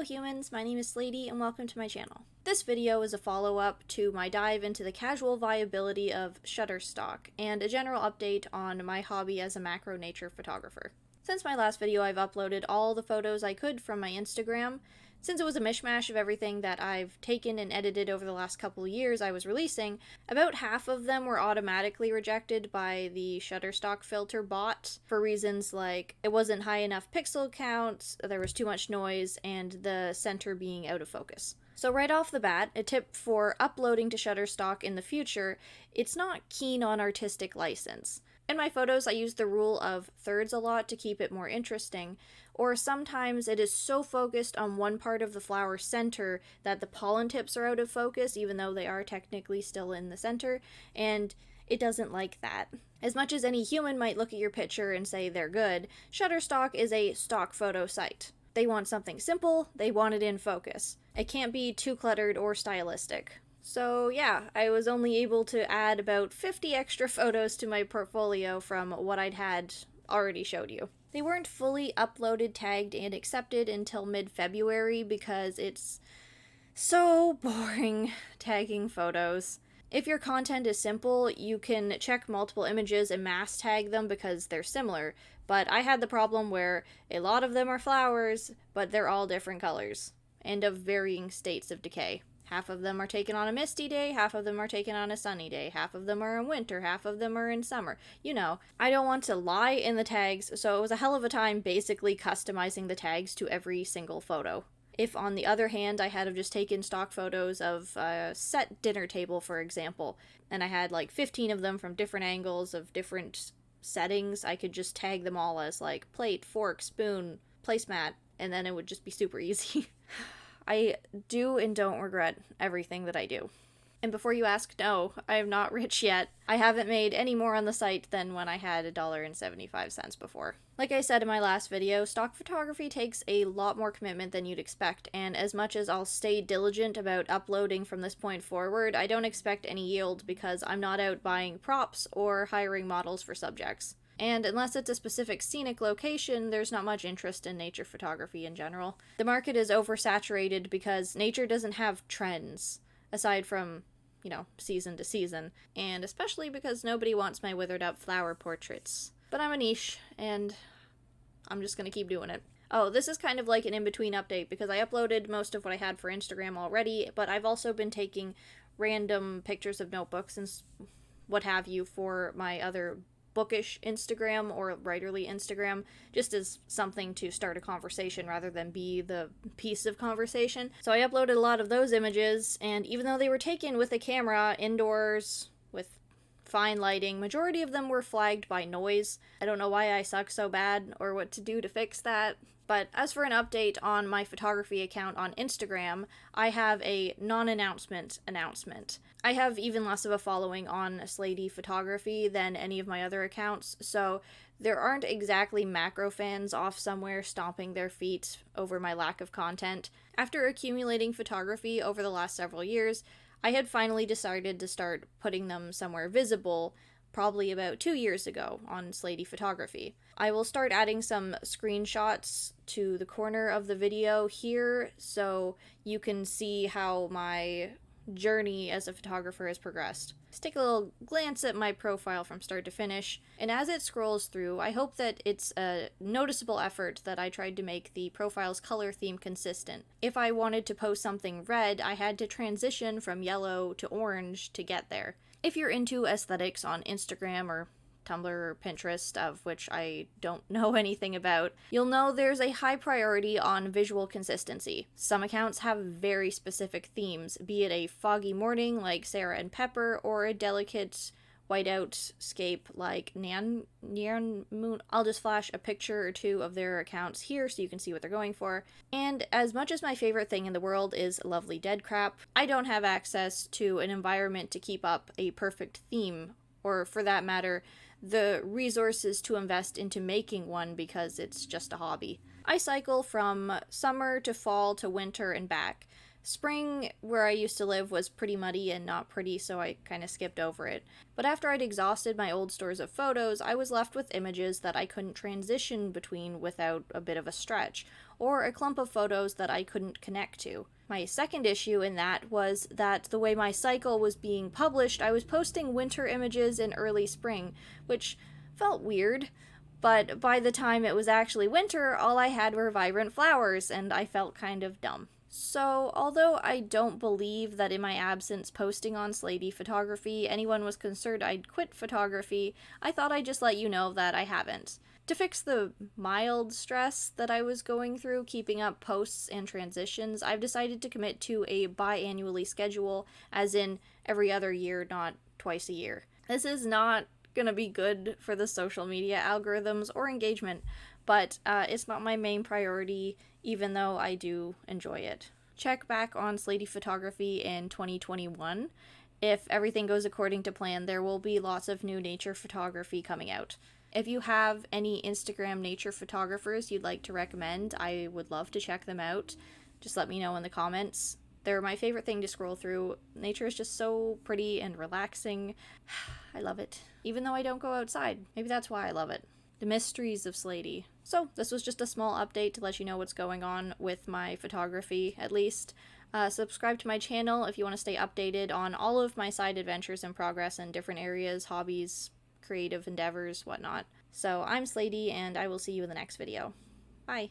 humans, my name is Slaidey and welcome to my channel. This video is a follow-up to my dive into the casual viability of Shutterstock and a general update on my hobby as a macro nature photographer. Since my last video, I've uploaded all the photos I could from my Instagram. Since it was a mishmash of everything that I've taken and edited over the last couple of years I was releasing, about half of them were automatically rejected by the Shutterstock filter bot for reasons like it wasn't high enough pixel count, there was too much noise, and the center being out of focus. So right off the bat, a tip for uploading to Shutterstock in the future, it's not keen on artistic license. In my photos, I use the rule of thirds a lot to keep it more interesting, or sometimes it is so focused on one part of the flower center that the pollen tips are out of focus, even though they are technically still in the center, and it doesn't like that. As much as any human might look at your picture and say they're good, Shutterstock is a stock photo site. They want something simple, they want it in focus. It can't be too cluttered or stylistic. So yeah, I was only able to add about 50 extra photos to my portfolio from what I'd had already showed you. They weren't fully uploaded, tagged, and accepted until mid-February because it's so boring tagging photos. If your content is simple, you can check multiple images and mass tag them because they're similar, but I had the problem where a lot of them are flowers, but they're all different colors, and of varying states of decay. Half of them are taken on a misty day, half of them are taken on a sunny day, half of them are in winter, half of them are in summer. You know, I don't want to lie in the tags, so it was a hell of a time basically customizing the tags to every single photo. If, on the other hand, I had just taken stock photos of a set dinner table, for example, and I had like 15 of them from different angles of different settings, I could just tag them all as like plate, fork, spoon, placemat, and then it would just be super easy. I do and don't regret everything that I do. And before you ask, no, I am not rich yet. I haven't made any more on the site than when I had $1.75 before. Like I said in my last video, stock photography takes a lot more commitment than you'd expect, and as much as I'll stay diligent about uploading from this point forward, I don't expect any yield because I'm not out buying props or hiring models for subjects. And unless it's a specific scenic location, there's not much interest in nature photography in general. The market is oversaturated because nature doesn't have trends, aside from, season to season, and especially because nobody wants my withered up flower portraits. But I'm a niche, and I'm just gonna keep doing it. Oh, this is kind of like an in-between update because I uploaded most of what I had for Instagram already, but I've also been taking random pictures of notebooks and what have you for my other bookish Instagram or writerly Instagram, just as something to start a conversation rather than be the piece of conversation. So I uploaded a lot of those images, and even though they were taken with a camera indoors with fine lighting, majority of them were flagged by noise. I don't know why I suck so bad or what to do to fix that. But as for an update on my photography account on Instagram, I have a non-announcement announcement. I have even less of a following on Slaidey photography than any of my other accounts, so there aren't exactly macro fans off somewhere stomping their feet over my lack of content. After accumulating photography over the last several years, I had finally decided to start putting them somewhere visible, probably about 2 years ago on Slaidey Photography. I will start adding some screenshots to the corner of the video here so you can see how my journey as a photographer has progressed. Let's take a little glance at my profile from start to finish, and as it scrolls through, I hope that it's a noticeable effort that I tried to make the profile's color theme consistent. If I wanted to post something red, I had to transition from yellow to orange to get there. If you're into aesthetics on Instagram or Tumblr or Pinterest, of which I don't know anything about, you'll know there's a high priority on visual consistency. Some accounts have very specific themes, be it a foggy morning like Sarah and Pepper, or a delicate whiteout scape like Neon Moon. I'll just flash a picture or two of their accounts here so you can see what they're going for. And as much as my favorite thing in the world is lovely dead crap, I don't have access to an environment to keep up a perfect theme, or for that matter, the resources to invest into making one because it's just a hobby. I cycle from summer to fall to winter and back, Spring, where I used to live, was pretty muddy and not pretty, so I kind of skipped over it. But after I'd exhausted my old stores of photos, I was left with images that I couldn't transition between without a bit of a stretch, or a clump of photos that I couldn't connect to. My second issue in that was that the way my cycle was being published, I was posting winter images in early spring, which felt weird. But by the time it was actually winter, all I had were vibrant flowers, and I felt kind of dumb. So, although I don't believe that in my absence posting on Slaidey photography anyone was concerned I'd quit photography, I thought I'd just let you know that I haven't. To fix the mild stress that I was going through keeping up posts and transitions, I've decided to commit to a biannually schedule, as in every other year, not twice a year. This is not gonna be good for the social media algorithms or engagement, but it's not my main priority, even though I do enjoy it. Check back on Slaidey Photography in 2021. If everything goes according to plan, there will be lots of new nature photography coming out. If you have any Instagram nature photographers you'd like to recommend, I would love to check them out. Just let me know in the comments. They're my favorite thing to scroll through. Nature is just so pretty and relaxing. I love it. Even though I don't go outside. Maybe that's why I love it. The mysteries of Slaidey. So, this was just a small update to let you know what's going on with my photography, at least. Subscribe to my channel if you want to stay updated on all of my side adventures and progress in different areas, hobbies, creative endeavors, whatnot. So, I'm Slaidey, and I will see you in the next video. Bye!